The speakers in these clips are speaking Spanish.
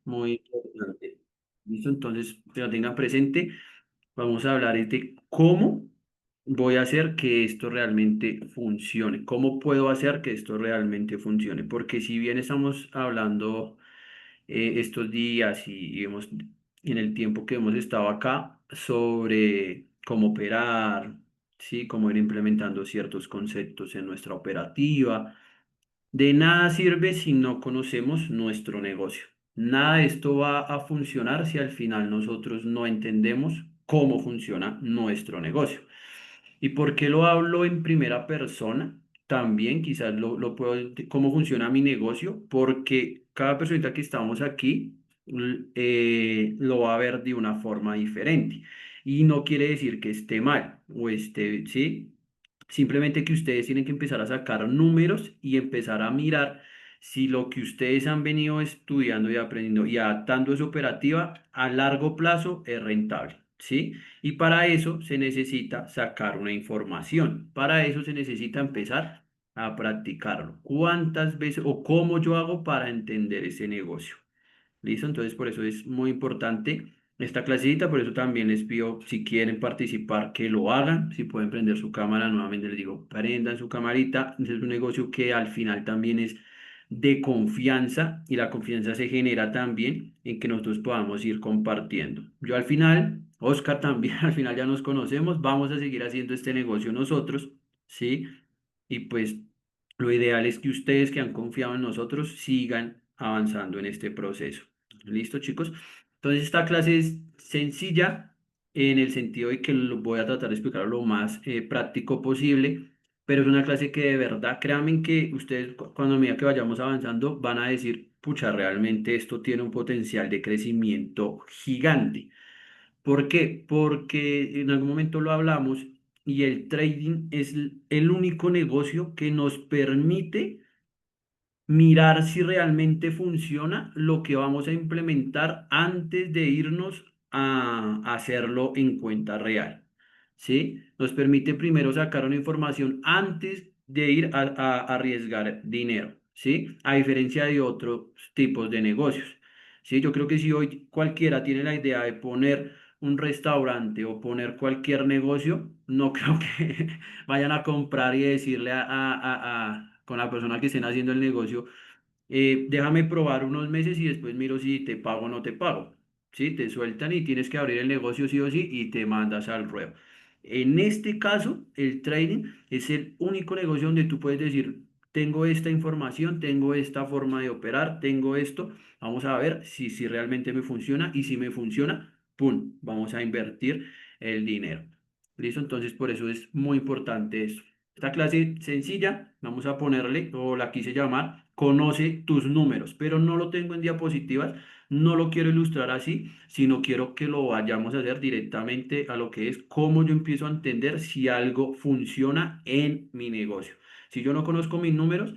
muy importante. ¿Listo? Entonces, que lo tengan presente, vamos a hablar es de cómo voy a hacer que esto realmente funcione, cómo puedo hacer que esto realmente funcione, porque si bien estamos hablando estos días y hemos, en el tiempo que hemos estado acá sobre cómo operar, ¿sí? Cómo ir implementando ciertos conceptos en nuestra operativa. De nada sirve si no conocemos nuestro negocio. Nada de esto va a funcionar si al final nosotros no entendemos cómo funciona nuestro negocio. ¿Y por qué lo hablo en primera persona? También quizás lo puedo, cómo funciona mi negocio, porque cada persona que estamos aquí lo va a ver de una forma diferente. Y no quiere decir que esté mal o esté, ¿sí? Simplemente que ustedes tienen que empezar a sacar números y empezar a mirar si lo que ustedes han venido estudiando y aprendiendo y adaptando a su operativa a largo plazo es rentable, ¿sí? Y para eso se necesita sacar una información. Para eso se necesita empezar a practicarlo. ¿Cuántas veces o cómo yo hago para entender ese negocio? ¿Listo? Entonces, por eso es muy importante esta clasita. Por eso también les pido, si quieren participar, que lo hagan. Si pueden prender su cámara, nuevamente les digo, prendan su camarita. Este es un negocio que al final también es de confianza y la confianza se genera también en que nosotros podamos ir compartiendo. Yo al final, Oscar también, al final ya nos conocemos, vamos a seguir haciendo este negocio nosotros, ¿sí? Y pues lo ideal es que ustedes que han confiado en nosotros sigan avanzando en este proceso. ¿Listo, chicos? Entonces, esta clase es sencilla en el sentido de que lo voy a tratar de explicar lo más práctico posible, pero es una clase que de verdad, créanme que ustedes cuando a medida que vayamos avanzando van a decir, pucha, realmente esto tiene un potencial de crecimiento gigante. ¿Por qué? Porque en algún momento lo hablamos y el trading es el único negocio que nos permite mirar si realmente funciona lo que vamos a implementar antes de irnos a hacerlo en cuenta real. ¿Sí? Nos permite primero sacar una información antes de ir a arriesgar dinero. ¿Sí? A diferencia de otros tipos de negocios. ¿Sí? Yo creo que si hoy cualquiera tiene la idea de poner un restaurante o poner cualquier negocio, no creo que vayan a comprar y decirle con la persona que estén haciendo el negocio, déjame probar unos meses y después miro si te pago o no te pago. ¿Sí? Te sueltan y tienes que abrir el negocio sí o sí y te mandas al ruedo. En este caso, el trading es el único negocio donde tú puedes decir, tengo esta información, tengo esta forma de operar, tengo esto, vamos a ver si realmente me funciona y si me funciona, ¡pum! Vamos a invertir el dinero. ¿Listo? Entonces, por eso es muy importante eso. Esta clase sencilla, vamos a ponerle, o la quise llamar, conoce tus números, pero no lo tengo en diapositivas, no lo quiero ilustrar así, sino quiero que lo vayamos a hacer directamente a lo que es cómo yo empiezo a entender si algo funciona en mi negocio. Si yo no conozco mis números,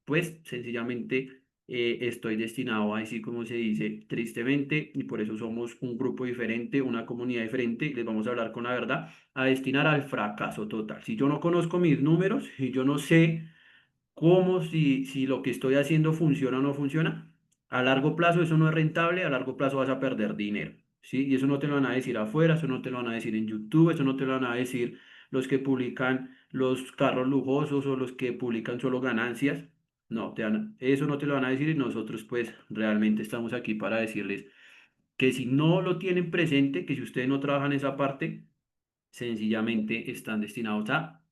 pues sencillamente estoy destinado a decir, como se dice, tristemente, y por eso somos un grupo diferente, una comunidad diferente, y les vamos a hablar con la verdad, a destinar al fracaso total. Si yo no conozco mis números, si yo no sé cómo, si lo que estoy haciendo funciona o no funciona, a largo plazo eso no es rentable, a largo plazo vas a perder dinero, ¿sí? Y eso no te lo van a decir afuera, eso no te lo van a decir en YouTube, eso no te lo van a decir los que publican los carros lujosos o los que publican solo ganancias. No, eso no te lo van a decir y nosotros pues realmente estamos aquí para decirles que si no lo tienen presente, que si ustedes no trabajan esa parte, sencillamente están destinados a,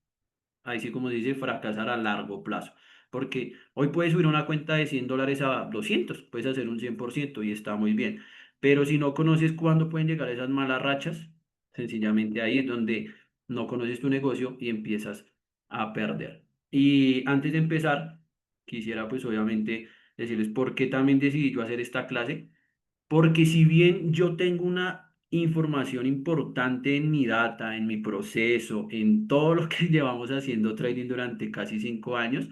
ahí sí como se dice, fracasar a largo plazo. Porque hoy puedes subir una cuenta de $100 a 200, puedes hacer un 100% y está muy bien. Pero si no conoces cuándo pueden llegar esas malas rachas, sencillamente ahí es donde no conoces tu negocio y empiezas a perder. Y antes de empezar, quisiera pues obviamente decirles por qué también decidí yo hacer esta clase, porque si bien yo tengo una información importante en mi data, en mi proceso, en todo lo que llevamos haciendo trading durante casi 5 años,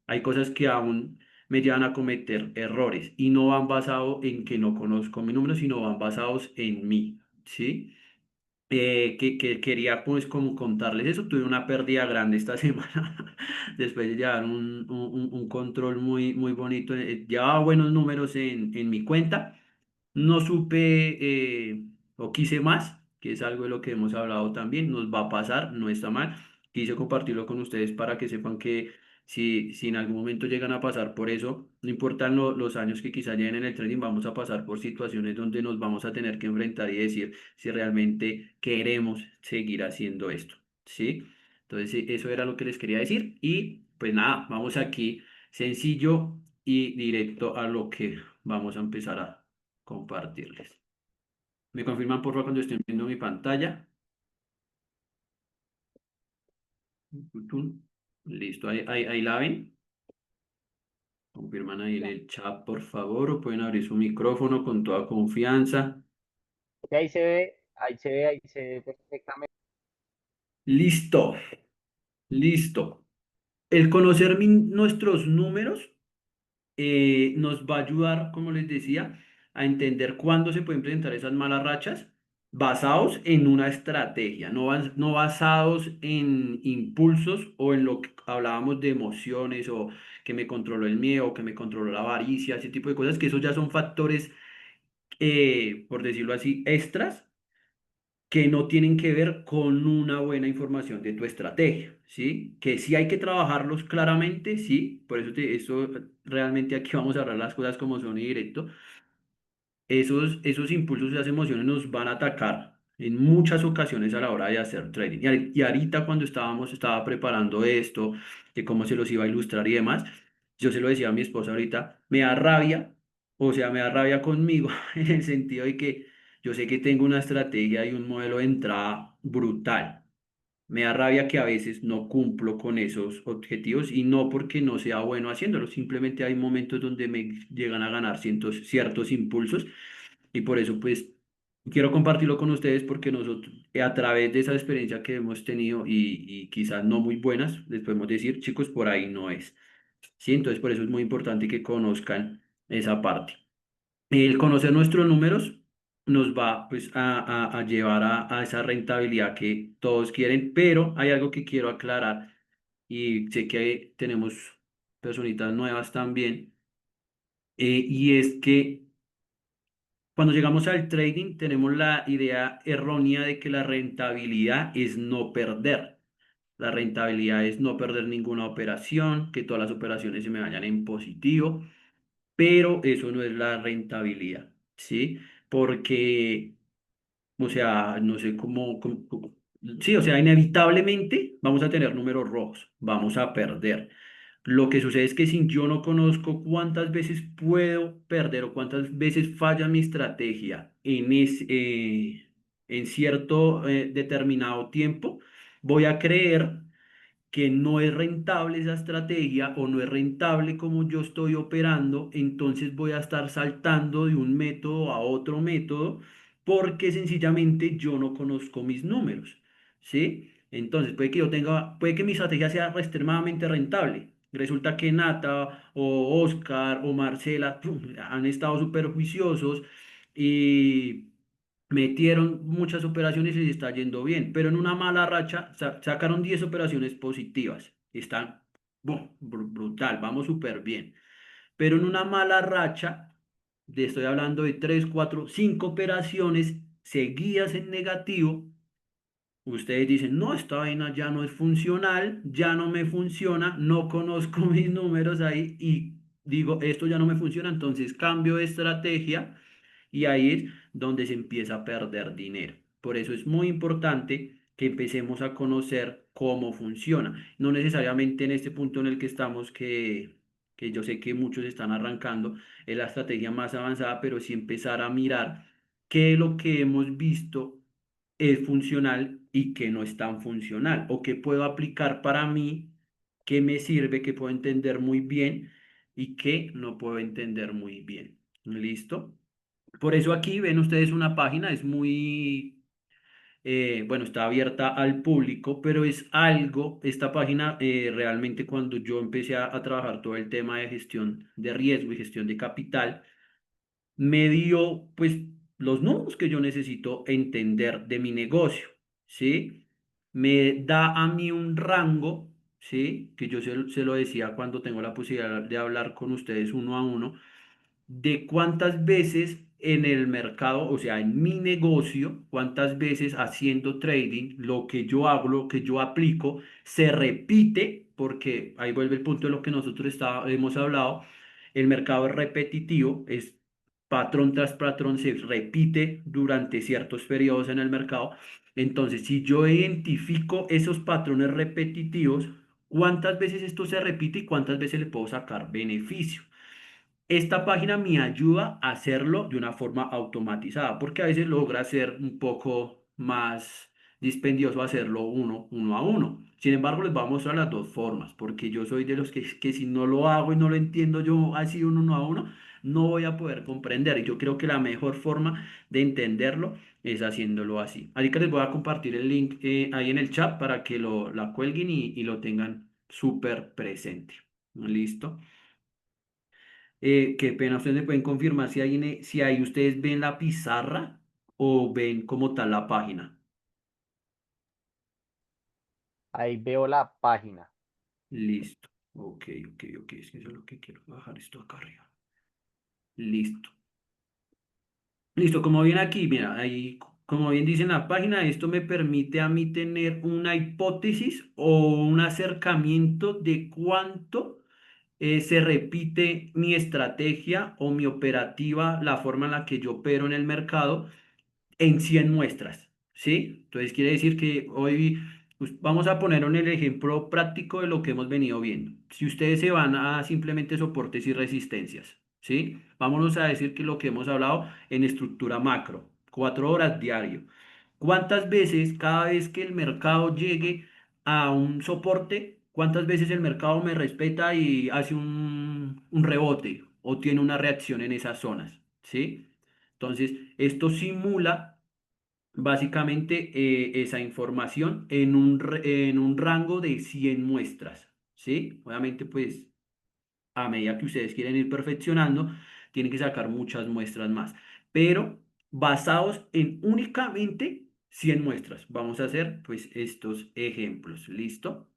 hay cosas que aún me llevan a cometer errores y no van basados en que no conozco mi número, sino van basados en mí, ¿sí? Que quería pues como contarles eso, tuve una pérdida grande esta semana, después de llevar un control muy, muy bonito, llevaba buenos números en mi cuenta, no supe o quise más, que es algo de lo que hemos hablado también, nos va a pasar, no está mal. Quise compartirlo con ustedes para que sepan que si en algún momento llegan a pasar por eso, no importan los años que quizá lleguen en el trading, vamos a pasar por situaciones donde nos vamos a tener que enfrentar y decir si realmente queremos seguir haciendo esto, ¿sí? Entonces, eso era lo que les quería decir y pues nada, vamos aquí sencillo y directo a lo que vamos a empezar a compartirles. ¿Me confirman por favor cuando estén viendo mi pantalla? Listo, ahí la ven. Confirman ahí en Ya. el chat, por favor, o pueden abrir su micrófono con toda confianza. Y ahí se ve perfectamente. Listo, listo. El conocer nuestros números nos va a ayudar, como les decía, a entender cuándo se pueden presentar esas malas rachas basados en una estrategia, no basados en impulsos o en lo que hablábamos de emociones o que me controló el miedo, que me controló la avaricia, ese tipo de cosas, que esos ya son factores, por decirlo así, extras que no tienen que ver con una buena información de tu estrategia, ¿sí? Que sí hay que trabajarlos claramente, sí, por eso eso realmente aquí vamos a hablar las cosas como son y directo. Esos impulsos y esas emociones nos van a atacar en muchas ocasiones a la hora de hacer trading. Y ahorita cuando estaba preparando esto, de cómo se los iba a ilustrar y demás, yo se lo decía a mi esposa ahorita, me da rabia, o sea, me da rabia conmigo en el sentido de que yo sé que tengo una estrategia y un modelo de entrada brutal. Me da rabia que a veces no cumplo con esos objetivos y no porque no sea bueno haciéndolo, simplemente hay momentos donde me llegan a ganar ciertos impulsos y por eso pues quiero compartirlo con ustedes porque nosotros a través de esa experiencia que hemos tenido y quizás no muy buenas, les podemos decir, chicos, por ahí no es. Sí, entonces por eso es muy importante que conozcan esa parte. El conocer nuestros números nos va pues a llevar a esa rentabilidad que todos quieren, pero hay algo que quiero aclarar y sé que tenemos personitas nuevas también, y es que cuando llegamos al trading tenemos la idea errónea de que la rentabilidad es no perder. La rentabilidad es no perder ninguna operación, que todas las operaciones se me vayan en positivo, pero eso no es la rentabilidad, ¿sí? Porque, o sea, no sé sí, o sea, inevitablemente vamos a tener números rojos, vamos a perder. Lo que sucede es que si yo no conozco cuántas veces puedo perder o cuántas veces falla mi estrategia en cierto determinado tiempo, voy a creer que no es rentable esa estrategia o no es rentable como yo estoy operando, entonces voy a estar saltando de un método a otro método porque sencillamente yo no conozco mis números, ¿sí? Entonces puede que mi estrategia sea extremadamente rentable. Resulta que Nata o Oscar o Marcela ¡pum! Han estado súper juiciosos y metieron muchas operaciones y les está yendo bien, pero en una mala racha sacaron 10 operaciones positivas. Están brutal, vamos súper bien. Pero en una mala racha, estoy hablando de 3 4 5 operaciones seguidas en negativo. Ustedes dicen, no, esta vaina ya no es funcional, ya no me funciona, no conozco mis números ahí y digo, esto ya no me funciona, entonces cambio de estrategia y ahí es donde se empieza a perder dinero. Por eso es muy importante que empecemos a conocer cómo funciona. No necesariamente en este punto en el que estamos, que yo sé que muchos están arrancando, es la estrategia más avanzada, pero sí empezar a mirar qué es lo que hemos visto es funcional y qué no es tan funcional, o qué puedo aplicar para mí, qué me sirve, qué puedo entender muy bien y qué no puedo entender muy bien. ¿Listo? Por eso aquí ven ustedes una página, es muy, bueno, está abierta al público, pero es algo, esta página realmente cuando yo empecé a trabajar todo el tema de gestión de riesgo y gestión de capital, me dio pues los números que yo necesito entender de mi negocio, ¿sí? Me da a mí un rango, ¿sí? Que yo se lo decía cuando tengo la posibilidad de hablar con ustedes uno a uno de cuántas veces en el mercado, o sea, en mi negocio, cuántas veces haciendo trading, lo que yo hago, lo que yo aplico, se repite, porque ahí vuelve el punto de lo que nosotros hemos hablado, el mercado es repetitivo, es patrón tras patrón, se repite durante ciertos periodos en el mercado. Entonces, si yo identifico esos patrones repetitivos, ¿cuántas veces esto se repite y cuántas veces le puedo sacar beneficio? Esta página me ayuda a hacerlo de una forma automatizada, porque a veces logra ser un poco más dispendioso hacerlo uno a uno. Sin embargo, les voy a mostrar las dos formas, porque yo soy de los que si no lo hago y no lo entiendo yo así uno a uno, no voy a poder comprender. Y yo creo que la mejor forma de entenderlo es haciéndolo así. Así que les voy a compartir el link ahí en el chat para que la cuelguen y lo tengan súper presente. ¿Listo? Qué pena, ustedes me pueden confirmar si ahí ustedes ven la pizarra o ven como tal la página. Ahí veo la página. Listo. Ok. Es que eso es lo que quiero bajar esto acá arriba. Listo. Listo, como bien aquí, mira, ahí, como bien dice en la página, esto me permite a mí tener una hipótesis o un acercamiento de cuánto se repite mi estrategia o mi operativa, la forma en la que yo opero en el mercado en 100 muestras, ¿sí? Entonces quiere decir que hoy vamos a poner un el ejemplo práctico de lo que hemos venido viendo. Si ustedes se van a simplemente soportes y resistencias, ¿sí? Vámonos a decir que lo que hemos hablado en estructura macro, 4 horas diario. ¿Cuántas veces cada vez que el mercado llegue a un soporte, cuántas veces el mercado me respeta y hace un rebote o tiene una reacción en esas zonas? ¿Sí? Entonces, esto simula básicamente esa información en un rango de 100 muestras, ¿sí? Obviamente, pues a medida que ustedes quieren ir perfeccionando, tienen que sacar muchas muestras más, pero basados en únicamente 100 muestras. Vamos a hacer pues estos ejemplos, ¿listo?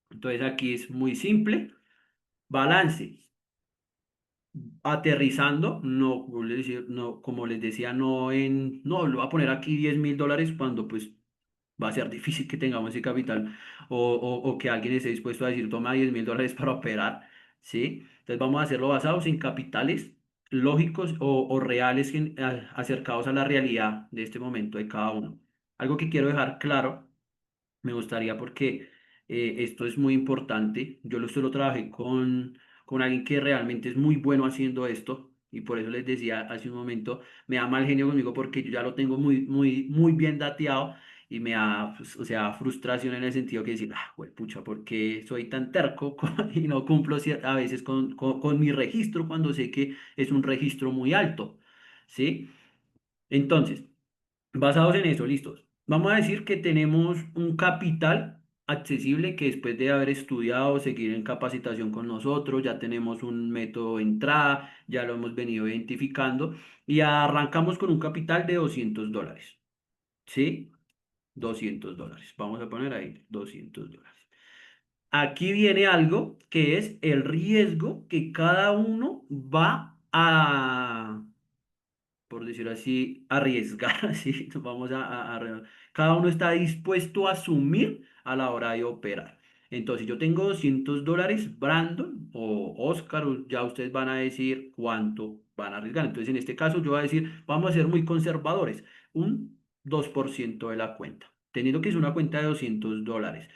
Entonces aquí es muy simple. Balance. Aterrizando, no, como les decía, no, lo voy a poner aquí $10.000 cuando pues va a ser difícil que tengamos ese capital o que alguien esté dispuesto a decir, toma $10.000 para operar, ¿sí? Entonces vamos a hacerlo basados en capitales lógicos o reales acercados a la realidad de este momento de cada uno. Algo que quiero dejar claro me gustaría porque esto es muy importante. Yo esto lo trabajé con alguien que realmente es muy bueno haciendo esto y por eso les decía hace un momento, me da mal genio conmigo porque yo ya lo tengo muy bien dateado y me da, pues, o sea, frustración en el sentido que decir, pucha, ¿por qué soy tan terco y no cumplo a veces con mi registro cuando sé que es un registro muy alto? ¿Sí? Entonces... Basados en eso, listos. Vamos a decir que tenemos un capital accesible que después de haber estudiado, seguir en capacitación con nosotros, ya tenemos un método de entrada, ya lo hemos venido identificando y arrancamos con un capital de $200. ¿Sí? $200. Vamos a poner ahí $200. Aquí viene algo que es el riesgo que cada uno va a por decirlo así, arriesgar, así, vamos cada uno está dispuesto a asumir a la hora de operar. Entonces, yo tengo $200, Brandon o Oscar, ya ustedes van a decir cuánto van a arriesgar. Entonces, en este caso, yo voy a decir, vamos a ser muy conservadores, un 2% de la cuenta, teniendo que es una cuenta de $200.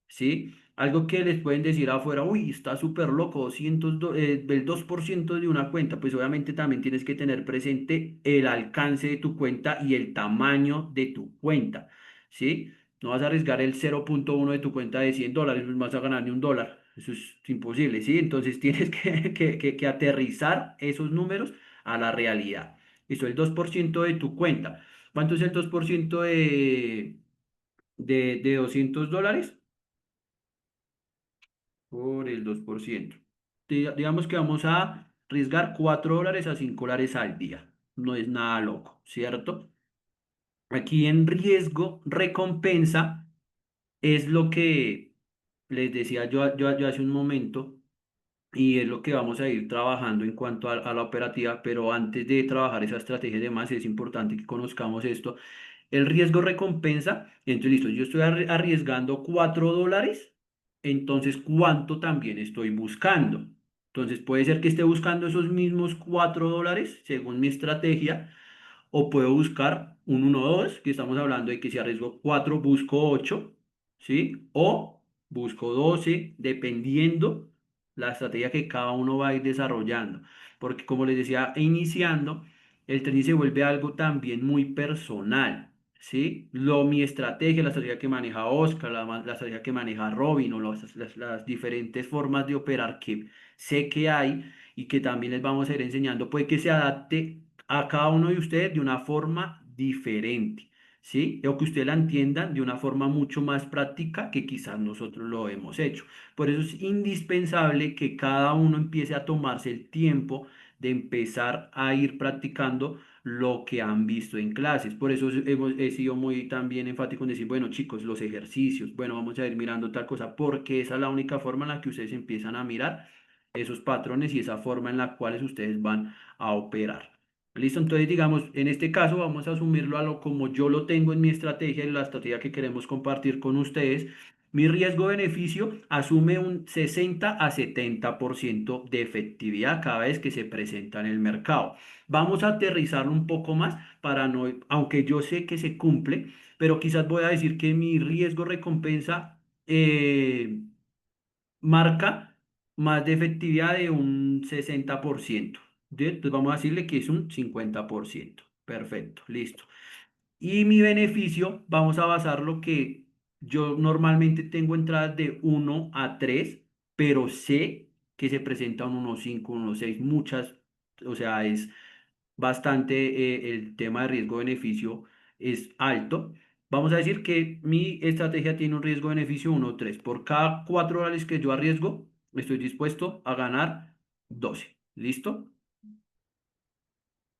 ¿Sí? Algo que les pueden decir afuera, uy, está súper loco, el 2% de una cuenta, pues obviamente también tienes que tener presente el alcance de tu cuenta y el tamaño de tu cuenta, ¿sí? No vas a arriesgar el 0,1 de tu cuenta de $100, no vas a ganar ni un dólar, eso es imposible, ¿sí? Entonces tienes que aterrizar esos números a la realidad. Eso, el 2% de tu cuenta. ¿Cuánto es el 2% de $200? Por el 2%. Digamos que vamos a arriesgar $4 a $5 al día. No es nada loco, ¿cierto? Aquí en riesgo, recompensa es lo que les decía yo hace un momento. y es lo que vamos a ir trabajando en cuanto a la operativa, pero antes de trabajar esa estrategia y demás, es importante que conozcamos esto. El riesgo recompensa, entonces listo, yo estoy arriesgando $4, entonces ¿cuánto también estoy buscando? Entonces puede ser que esté buscando esos mismos $4 según mi estrategia, o puedo buscar un 1-2, que estamos hablando de que si arriesgo 4 busco 8, ¿sí? O busco 12, dependiendo la estrategia que cada uno va a ir desarrollando. Porque como les decía, iniciando, el trading se vuelve algo también muy personal, ¿sí? Mi estrategia, la estrategia que maneja Oscar, la estrategia que maneja Robin, o las diferentes formas de operar que sé que hay y que también les vamos a ir enseñando, puede que se adapte a cada uno de ustedes de una forma diferente, ¿sí? O que ustedes la entiendan de una forma mucho más práctica que quizás nosotros lo hemos hecho. Por eso es indispensable que cada uno empiece a tomarse el tiempo de empezar a ir practicando lo que han visto en clases. Por eso he sido muy también enfático en decir, bueno, chicos, los ejercicios, bueno, vamos a ir mirando tal cosa, porque esa es la única forma en la que ustedes empiezan a mirar esos patrones y esa forma en la cual ustedes van a operar. Listo, entonces digamos, en este caso vamos a asumirlo a lo como yo lo tengo en mi estrategia, en la estrategia que queremos compartir con ustedes. Mi riesgo-beneficio asume un 60 a 70% de efectividad cada vez que se presenta en el mercado. Vamos a aterrizar un poco más para no, aunque yo sé que se cumple, pero quizás voy a decir que mi riesgo-recompensa marca más de efectividad de un 60%. Entonces vamos a decirle que es un 50%. Perfecto, listo. Y mi beneficio, vamos a basar lo que yo normalmente tengo entradas de 1 a 3, pero sé que se presenta un 1,5, 1,6, muchas, o sea, es bastante, el tema de riesgo-beneficio es alto. Vamos a decir que mi estrategia tiene un riesgo-beneficio 1,3. Por cada $4 que yo arriesgo, estoy dispuesto a ganar 12. ¿Listo?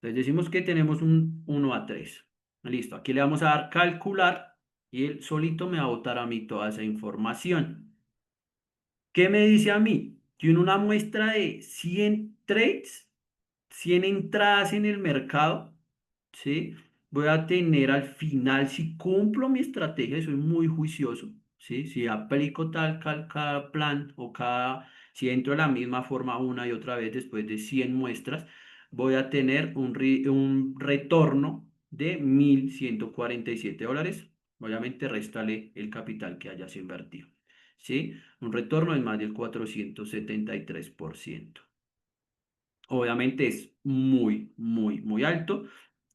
Entonces decimos que tenemos un 1 a 3. Listo. Aquí le vamos a dar calcular y él solito me va a botar a mí toda esa información. ¿Qué me dice a mí? Que en una muestra de 100 trades, 100 entradas en el mercado, ¿sí? Voy a tener al final, si cumplo mi estrategia, y soy muy juicioso, ¿sí? Si aplico cada plan o si entro de la misma forma una y otra vez después de 100 muestras, voy a tener un retorno de $1,147. Obviamente, réstale el capital que hayas invertido, ¿sí? Un retorno de más del 473%. Obviamente es muy, muy, muy alto.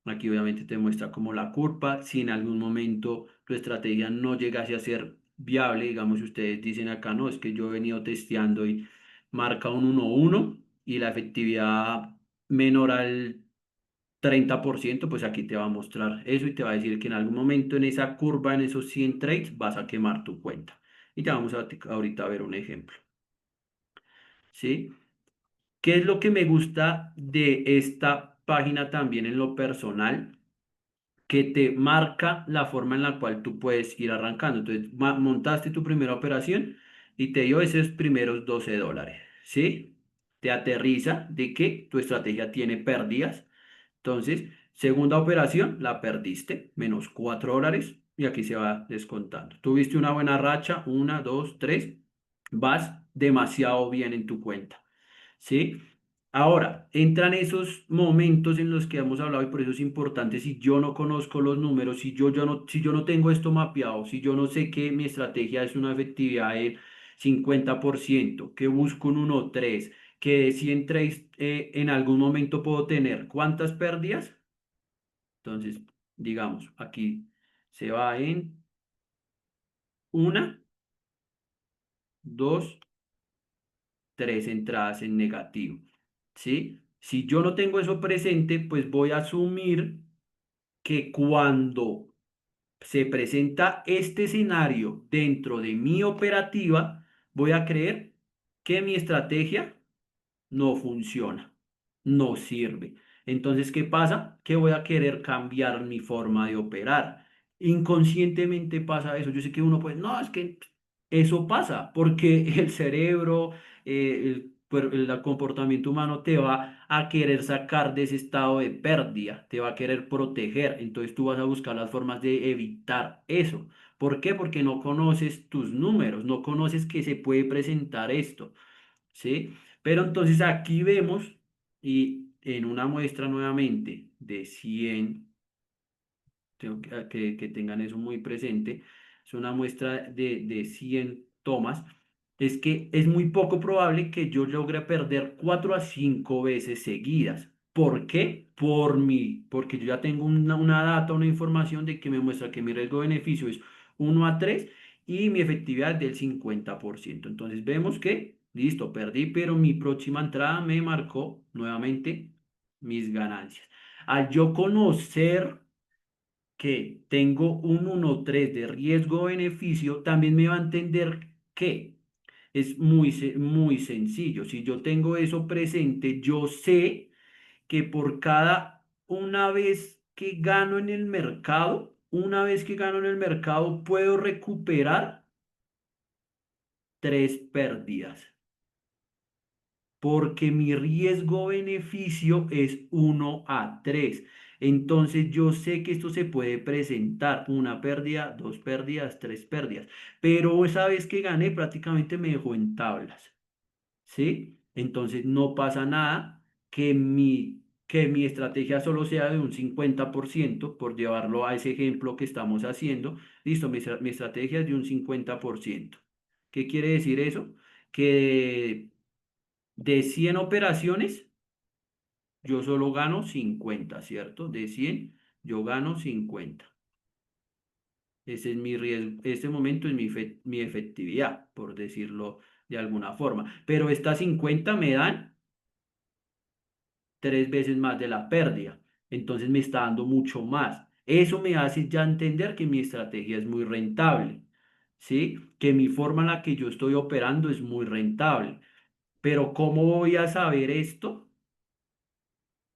Aquí obviamente te muestra como la curva. Si en algún momento tu estrategia no llegase a ser viable, digamos, si ustedes dicen acá, no, es que yo he venido testeando y marca un 1,1 y la efectividad menor al 30%, pues aquí te va a mostrar eso y te va a decir que en algún momento en esa curva, en esos 100 trades, vas a quemar tu cuenta. Y ya vamos ahorita a ver un ejemplo, ¿sí? ¿Qué es lo que me gusta de esta página también en lo personal? Que te marca la forma en la cual tú puedes ir arrancando. Entonces, montaste tu primera operación y te dio esos primeros $12, ¿sí? Te aterriza de que tu estrategia tiene pérdidas. Entonces, segunda operación, la perdiste, menos $4 y aquí se va descontando. Tuviste una buena racha, una, dos, tres, vas demasiado bien en tu cuenta. ¿Sí? Ahora, entran esos momentos en los que hemos hablado y por eso es importante, si yo no conozco los números, si yo no tengo esto mapeado, si yo no sé que mi estrategia es una efectividad del 50%, que busco un 1,3, que de 100 trades, en algún momento puedo tener, ¿cuántas pérdidas? Entonces, digamos, aquí se va en una, dos, tres entradas en negativo, ¿sí? Si yo no tengo eso presente, pues voy a asumir que cuando se presenta este escenario dentro de mi operativa, voy a creer que mi estrategia no funciona, no sirve. Entonces, ¿qué pasa? Que voy a querer cambiar mi forma de operar. Inconscientemente pasa eso. Yo sé que uno pues, no, es que eso pasa porque el cerebro, Pero el comportamiento humano te va a querer sacar de ese estado de pérdida, te va a querer proteger. Entonces tú vas a buscar las formas de evitar eso. ¿Por qué? Porque no conoces tus números, no conoces que se puede presentar esto, ¿sí? Pero entonces aquí vemos, y en una muestra nuevamente de 100, tengo que tengan eso muy presente, es una muestra de 100 tomas, es que es muy poco probable que yo logre perder 4 a 5 veces seguidas. ¿Por qué? Porque yo ya tengo una data, una información de que me muestra que mi riesgo-beneficio es 1 a 3 y mi efectividad es del 50%. Entonces vemos que, listo, perdí, pero mi próxima entrada me marcó nuevamente mis ganancias. Al yo conocer que tengo un 1,3 de riesgo-beneficio, también me va a entender que es muy sencillo. Si yo tengo eso presente, yo sé que por cada una vez que gano en el mercado, una vez que gano en el mercado, puedo recuperar 3 pérdidas porque mi riesgo-beneficio es 1 a 3. Entonces yo sé que esto se puede presentar una pérdida, 2 pérdidas, 3 pérdidas, pero esa vez que gané prácticamente me dejó en tablas, ¿sí? Entonces no pasa nada que mi estrategia solo sea de un 50%, por llevarlo a ese ejemplo que estamos haciendo. Listo, mi estrategia es de un 50%. ¿Qué quiere decir eso? Que de 100 operaciones, yo solo gano 50, ¿cierto? De 100 yo gano 50. Ese es mi riesgo, este momento es mi efectividad, por decirlo de alguna forma. Pero estas 50 me dan 3 veces más de la pérdida. Entonces me está dando mucho más. Eso me hace ya entender que mi estrategia es muy rentable, ¿sí? Que mi forma en la que yo estoy operando es muy rentable. Pero ¿cómo voy a saber esto?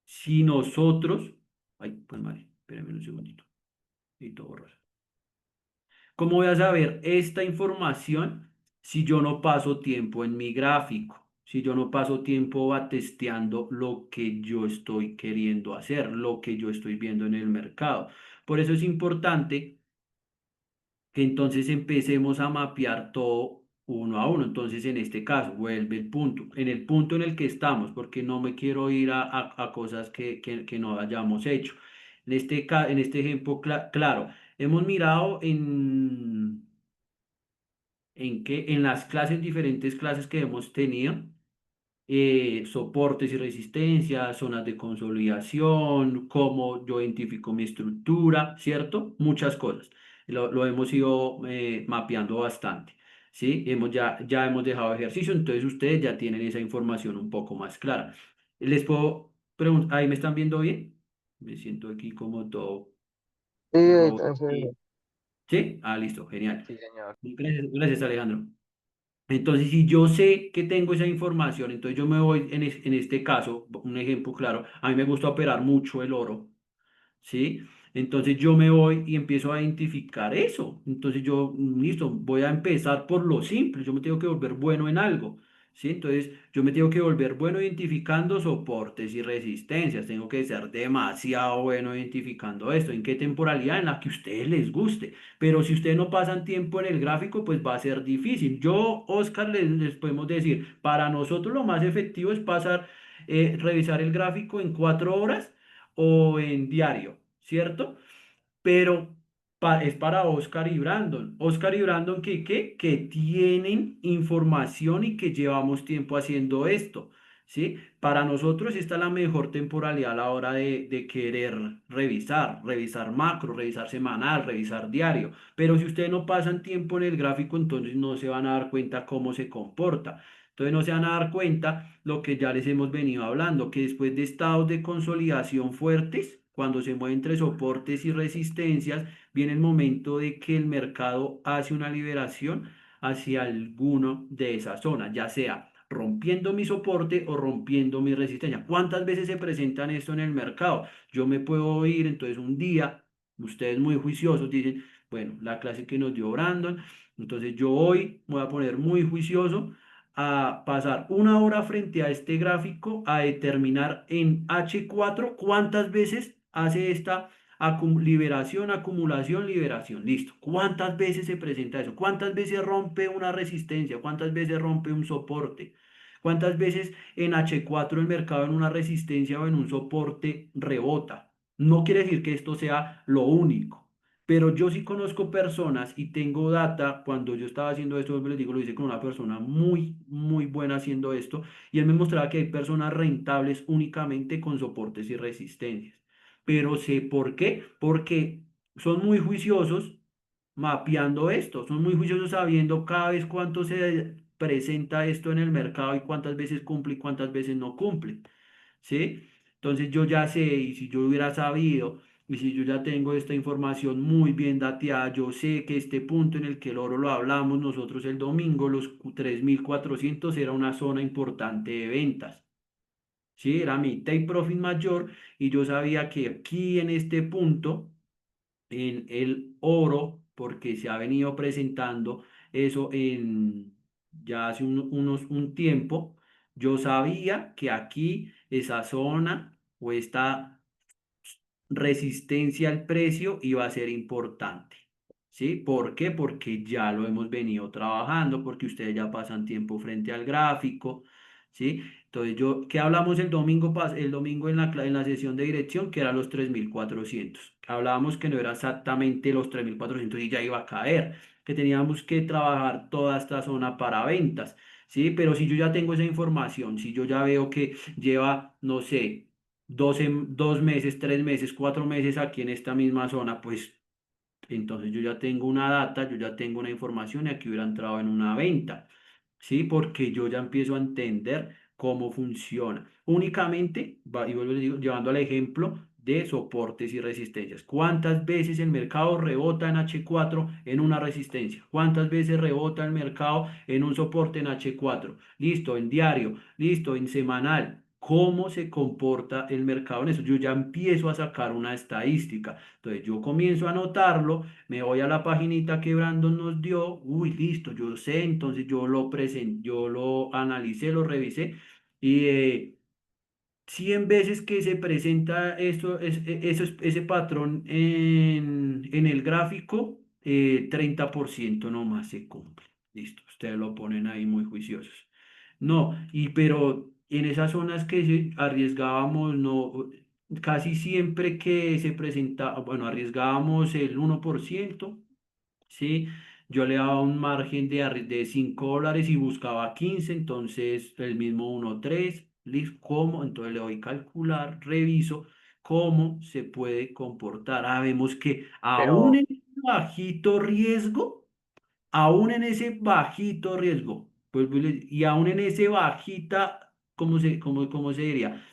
Si nosotros, ay, pues madre, espérame un segundito, necesito borrar. ¿Cómo voy a saber esta información si yo no paso tiempo en mi gráfico? Si yo no paso tiempo testeando lo que yo estoy queriendo hacer, lo que yo estoy viendo en el mercado. Por eso es importante que entonces empecemos a mapear todo uno a uno. Entonces, en este caso, vuelve el punto, en el punto en el que estamos, porque no me quiero ir a cosas que no hayamos hecho. En este ejemplo, claro, hemos mirado en las clases, diferentes clases que hemos tenido, soportes y resistencias, zonas de consolidación, cómo yo identifico mi estructura, ¿cierto? Muchas cosas. Lo hemos ido mapeando bastante, ¿sí? Ya hemos dejado ejercicio, entonces ustedes ya tienen esa información un poco más clara. Les puedo preguntar, ¿ahí me están viendo bien? Me siento aquí como todo Sí, robot. entonces, ¿Sí? Ah, listo, genial. sí, señor. Gracias, gracias, Alejandro. Entonces, si yo sé que tengo esa información, entonces yo me voy, en este caso, un ejemplo claro, a mí me gusta operar mucho el oro. ¿Sí? Entonces yo me voy y empiezo a identificar eso. Entonces yo, listo, voy a empezar por lo simple, yo me tengo que volver bueno en algo, ¿sí? Entonces yo me tengo que volver bueno identificando soportes y resistencias, tengo que ser demasiado bueno identificando esto, en qué temporalidad, en la que a ustedes les guste, pero si ustedes no pasan tiempo en el gráfico, pues va a ser difícil. Yo, Oscar, les podemos decir, para nosotros lo más efectivo es revisar el gráfico en 4 horas o en diario, ¿cierto? Pero es para Oscar y Brandon. Oscar y Brandon que tienen información y que llevamos tiempo haciendo esto, ¿sí? Para nosotros esta es la mejor temporalidad a la hora de querer revisar macro, revisar semanal, revisar diario. Pero si ustedes no pasan tiempo en el gráfico, entonces no se van a dar cuenta cómo se comporta. Entonces no se van a dar cuenta lo que ya les hemos venido hablando, que después de estados de consolidación fuertes, cuando se mueve entre soportes y resistencias, viene el momento de que el mercado hace una liberación hacia alguno de esas zonas, ya sea rompiendo mi soporte o rompiendo mi resistencia. ¿Cuántas veces se presentan esto en el mercado? Yo me puedo ir, entonces un día, ustedes muy juiciosos dicen, bueno, la clase que nos dio Brandon, entonces yo hoy voy a poner muy juicioso a pasar una hora frente a este gráfico a determinar en H4 cuántas veces hace esta liberación, acumulación, liberación. Listo. ¿Cuántas veces se presenta eso? ¿Cuántas veces rompe una resistencia? ¿Cuántas veces rompe un soporte? ¿Cuántas veces en H4 el mercado en una resistencia o en un soporte rebota? No quiere decir que esto sea lo único. Pero yo sí conozco personas y tengo data, cuando yo estaba haciendo esto, les digo, lo hice con una persona muy, muy buena haciendo esto, y él me mostraba que hay personas rentables únicamente con soportes y resistencias. Pero sé por qué, porque son muy juiciosos mapeando esto, son muy juiciosos sabiendo cada vez cuánto se presenta esto en el mercado y cuántas veces cumple y cuántas veces no cumple. ¿Sí? Entonces yo ya sé, y si yo hubiera sabido, y si yo ya tengo esta información muy bien dateada, yo sé que este punto en el que el oro lo hablamos nosotros el domingo, los 3.400 era una zona importante de ventas. Sí, era mi take profit mayor y yo sabía que aquí en este punto en el oro, porque se ha venido presentando eso en ya hace un tiempo. Yo sabía que aquí esa zona o esta resistencia al precio iba a ser importante. ¿Sí? ¿Por qué? Porque ya lo hemos venido trabajando, porque ustedes ya pasan tiempo frente al gráfico. ¿Sí? Entonces, ¿qué hablamos el domingo, el domingo en en la sesión de dirección? Que eran los 3.400. Hablábamos que no era exactamente los 3.400 y ya iba a caer, que teníamos que trabajar toda esta zona para ventas. ¿Sí? Pero si yo ya tengo esa información, si yo ya veo que lleva, no sé, 2 meses, 3 meses, 4 meses aquí en esta misma zona, pues entonces yo ya tengo una data, yo ya tengo una información y aquí hubiera entrado en una venta, ¿sí? Porque yo ya empiezo a entender cómo funciona. Únicamente, y vuelvo y les digo, llevando al ejemplo de soportes y resistencias. ¿Cuántas veces el mercado rebota en H4 en una resistencia? ¿Cuántas veces rebota el mercado en un soporte en H4? Listo, en diario, listo, en semanal. ¿Cómo se comporta el mercado en eso? Yo ya empiezo a sacar una estadística. Entonces yo comienzo a anotarlo, me voy a la paginita que Brandon nos dio, uy, listo, yo sé, entonces yo lo presenté, yo lo analicé, lo revisé y 100 veces que se presenta esto, ese patrón en el gráfico, 30% nomás se cumple. Listo, ustedes lo ponen ahí muy juiciosos. No, pero en esas zonas que arriesgábamos, no, casi siempre que se presentaba, bueno, arriesgábamos el 1%. ¿Sí? Yo le daba un margen de $5 y buscaba 15, entonces el mismo 1,3, listo, ¿cómo? Entonces le doy calcular, reviso cómo se puede comportar. Ah, vemos que aún Pero, en bajito riesgo, aún en ese bajito riesgo, pues, y aún en ese bajita, cómo se diría?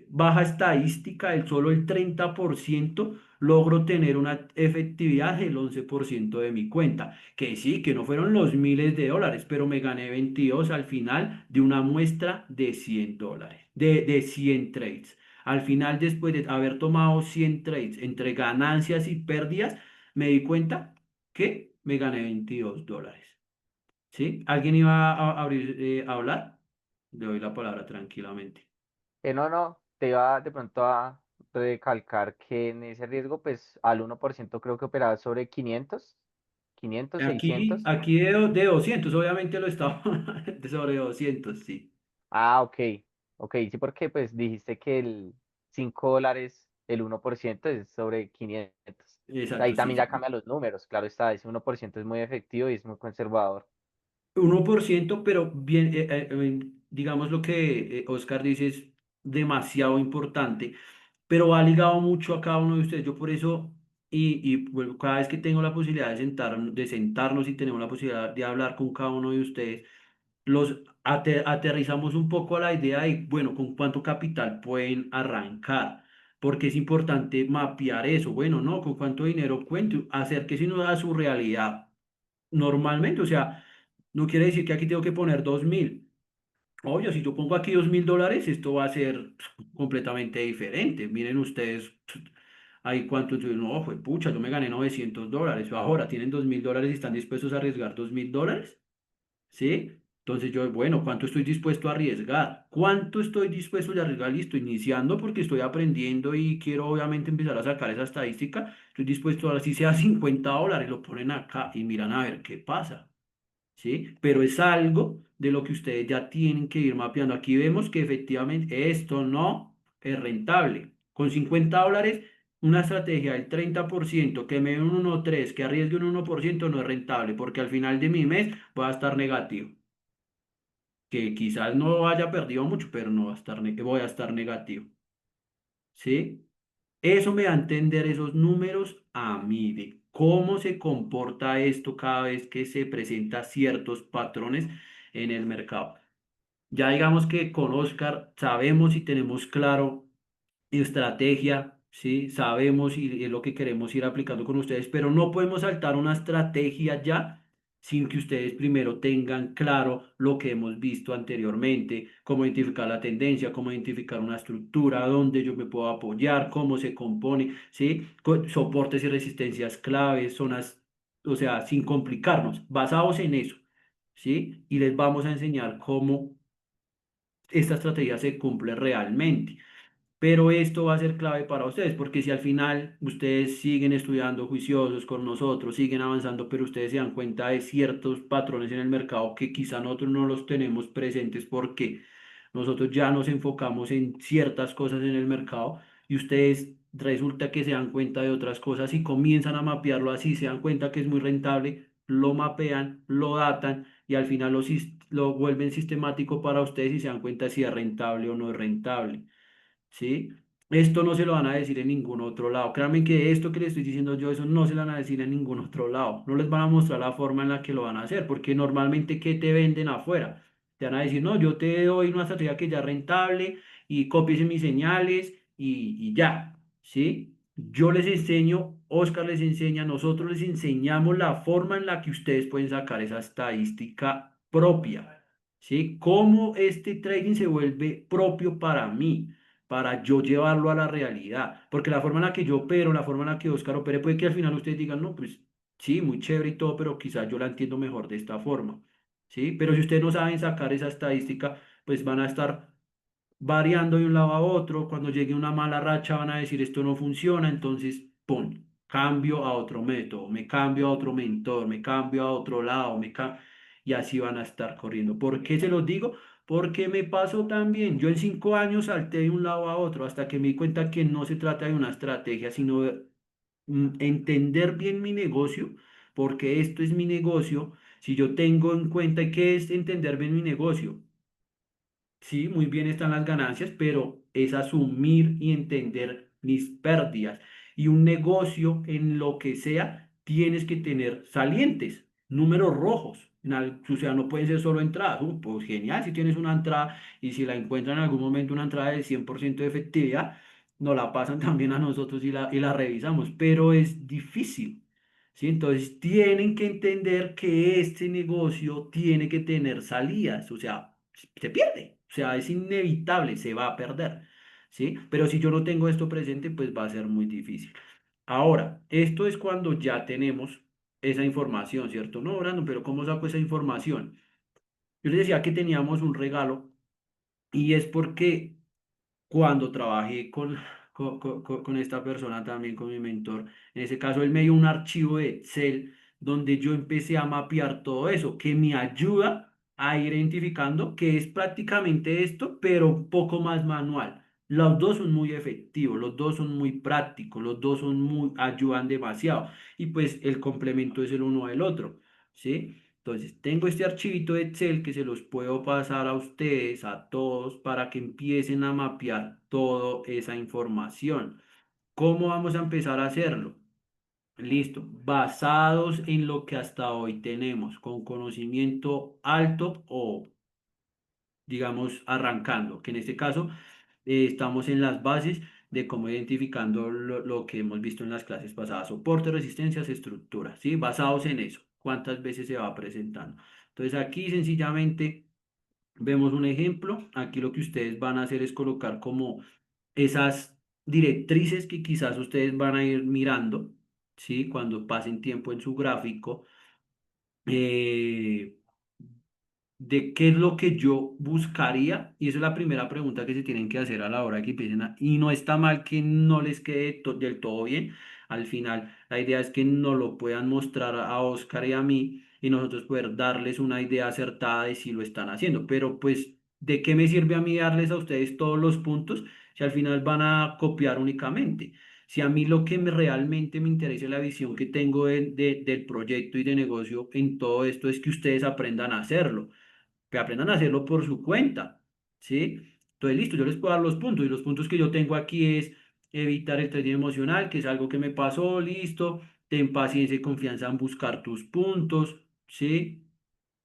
Baja estadística, solo el 30% logro tener una efectividad del 11% de mi cuenta. Que sí, que no fueron los miles de dólares, pero me gané 22 al final de una muestra de $100, de 100 trades. Al final, después de haber tomado 100 trades entre ganancias y pérdidas, me di cuenta que me gané $22. ¿Sí? ¿Alguien iba a hablar? Le doy la palabra tranquilamente. no, no, te iba de pronto a recalcar que en ese riesgo, pues al 1% creo que operaba sobre 500, Aquí, 600. aquí de 200 obviamente lo estaba de sobre 200 sí. Ah, ok, ok, sí, porque pues dijiste que el $5, el 1% es sobre 500. Ahí Exacto, sí, también ya sí. cambian los números, claro está, ese 1% es muy efectivo y es muy conservador. 1%, pero bien, digamos lo que Oscar dice es demasiado importante, pero va ligado mucho a cada uno de ustedes. Yo por eso, bueno, cada vez que tengo la posibilidad de sentarnos y tenemos la posibilidad de hablar con cada uno de ustedes, aterrizamos un poco a la idea de, bueno, con cuánto capital pueden arrancar, porque es importante mapear eso, bueno, ¿no? Con cuánto dinero cuento, acérquese uno a su realidad normalmente, o sea, no quiere decir que aquí tengo que poner 2.000. Oye, si yo pongo aquí $2.000, esto va a ser completamente diferente. Miren ustedes, ahí cuánto, no, fue pucha, yo me gané $900. Ahora tienen $2.000 y están dispuestos a arriesgar $2.000, ¿sí? Entonces yo, bueno, ¿cuánto estoy dispuesto a arriesgar? ¿Cuánto estoy dispuesto a arriesgar? Listo, iniciando porque estoy aprendiendo y quiero obviamente empezar a sacar esa estadística. Estoy dispuesto a, si sea $50, lo ponen acá y miran a ver qué pasa. ¿Sí? Pero es algo de lo que ustedes ya tienen que ir mapeando. Aquí vemos que efectivamente esto no es rentable. Con $50, una estrategia del 30% que me dé un 1,3, que arriesgue un 1% no es rentable, porque al final de mi mes voy a estar negativo. Que quizás no haya perdido mucho, pero no va a estar, voy a estar negativo. ¿Sí? Eso me da a entender esos números a mí, de cómo se comporta esto cada vez que se presenta ciertos patrones en el mercado. Ya digamos que con Oscar sabemos y tenemos claro estrategia, ¿sí? Sabemos y es lo que queremos ir aplicando con ustedes, pero no podemos saltar una estrategia ya sin que ustedes primero tengan claro lo que hemos visto anteriormente, cómo identificar la tendencia, cómo identificar una estructura, dónde yo me puedo apoyar, cómo se compone, ¿sí? Soportes y resistencias claves, zonas, o sea, sin complicarnos, basados en eso, ¿sí? Y les vamos a enseñar cómo esta estrategia se cumple realmente. Pero esto va a ser clave para ustedes, porque si al final ustedes siguen estudiando juiciosos con nosotros, siguen avanzando, pero ustedes se dan cuenta de ciertos patrones en el mercado que quizá nosotros no los tenemos presentes porque nosotros ya nos enfocamos en ciertas cosas en el mercado y ustedes resulta que se dan cuenta de otras cosas y comienzan a mapearlo así, se dan cuenta que es muy rentable, lo mapean, lo datan y al final lo vuelven sistemático para ustedes y se dan cuenta si es rentable o no es rentable. ¿Sí? Esto no se lo van a decir en ningún otro lado. Créanme que esto que les estoy diciendo yo, eso no se lo van a decir en ningún otro lado. No les van a mostrar la forma en la que lo van a hacer, porque normalmente, ¿qué te venden afuera? Te van a decir, no, yo te doy una estrategia que ya es rentable y copies mis señales y ya, ¿sí? Yo les enseño, Oscar les enseña, nosotros les enseñamos la forma en la que ustedes pueden sacar esa estadística propia, ¿sí? Cómo este trading se vuelve propio para yo llevarlo a la realidad. Porque la forma en la que yo opero, la forma en la que Oscar opere, puede que al final ustedes digan, no, pues sí, muy chévere y todo, pero quizás yo la entiendo mejor de esta forma. ¿Sí? Pero si ustedes no saben sacar esa estadística, pues van a estar variando de un lado a otro. Cuando llegue una mala racha van a decir esto no funciona, entonces, ¡pum! Cambio a otro método, me cambio a otro mentor, me cambio a otro lado, y así van a estar corriendo. ¿Por qué se los digo? Porque me pasó también. Yo en 5 años salté de un lado a otro hasta que me di cuenta que no se trata de una estrategia, sino de entender bien mi negocio, porque esto es mi negocio. Si yo tengo en cuenta qué es entender bien mi negocio, sí, muy bien están las ganancias, pero es asumir y entender mis pérdidas. Y un negocio en lo que sea, tienes que tener salientes, números rojos. O sea, no pueden ser solo entradas. Pues genial, si tienes una entrada y si la encuentran en algún momento una entrada de 100% de efectividad, nos la pasan también a nosotros y la revisamos, pero es difícil. ¿Sí? Entonces tienen que entender que este negocio tiene que tener salidas, o sea, se pierde, o sea, es inevitable, se va a perder, ¿sí? Pero si yo no tengo esto presente, pues va a ser muy difícil. Ahora, esto es cuando ya tenemos esa información, ¿cierto? No, Brandon, pero ¿cómo saco esa información? Yo les decía que teníamos un regalo y es porque cuando trabajé con esta persona también, con mi mentor, en ese caso él me dio un archivo de Excel donde yo empecé a mapear todo eso, que me ayuda a ir identificando que es prácticamente esto, pero un poco más manual. Los dos son muy efectivos, los dos son muy prácticos, los dos ayudan demasiado y pues el complemento es el uno del otro, ¿sí? Entonces, tengo este archivito de Excel que se los puedo pasar a ustedes, a todos, para que empiecen a mapear toda esa información. ¿Cómo vamos a empezar a hacerlo? Listo, basados en lo que hasta hoy tenemos, con conocimiento alto o, digamos, arrancando, que en este caso estamos en las bases de cómo identificando lo que hemos visto en las clases pasadas, soporte, resistencias, estructuras, ¿sí? Basados en eso, cuántas veces se va presentando. Entonces aquí sencillamente vemos un ejemplo, aquí lo que ustedes van a hacer es colocar como esas directrices que quizás ustedes van a ir mirando, ¿sí? Cuando pasen tiempo en su gráfico. eh, de qué es lo que yo buscaría, y esa es la primera pregunta que se tienen que hacer a la hora de que empiecen y no está mal que no les quede del todo bien. Al final, la idea es que nos lo puedan mostrar a Oscar y a mí y nosotros poder darles una idea acertada de si lo están haciendo. Pero pues, ¿de qué me sirve a mí darles a ustedes todos los puntos si al final van a copiar únicamente? Si a mí lo que realmente me interesa, la visión que tengo del proyecto y de negocio en todo esto es que ustedes aprendan a hacerlo, que aprendan a hacerlo por su cuenta, ¿sí? Entonces, listo, yo les puedo dar los puntos y los puntos que yo tengo aquí es evitar el trading emocional, que es algo que me pasó, listo, ten paciencia y confianza en buscar tus puntos, ¿sí?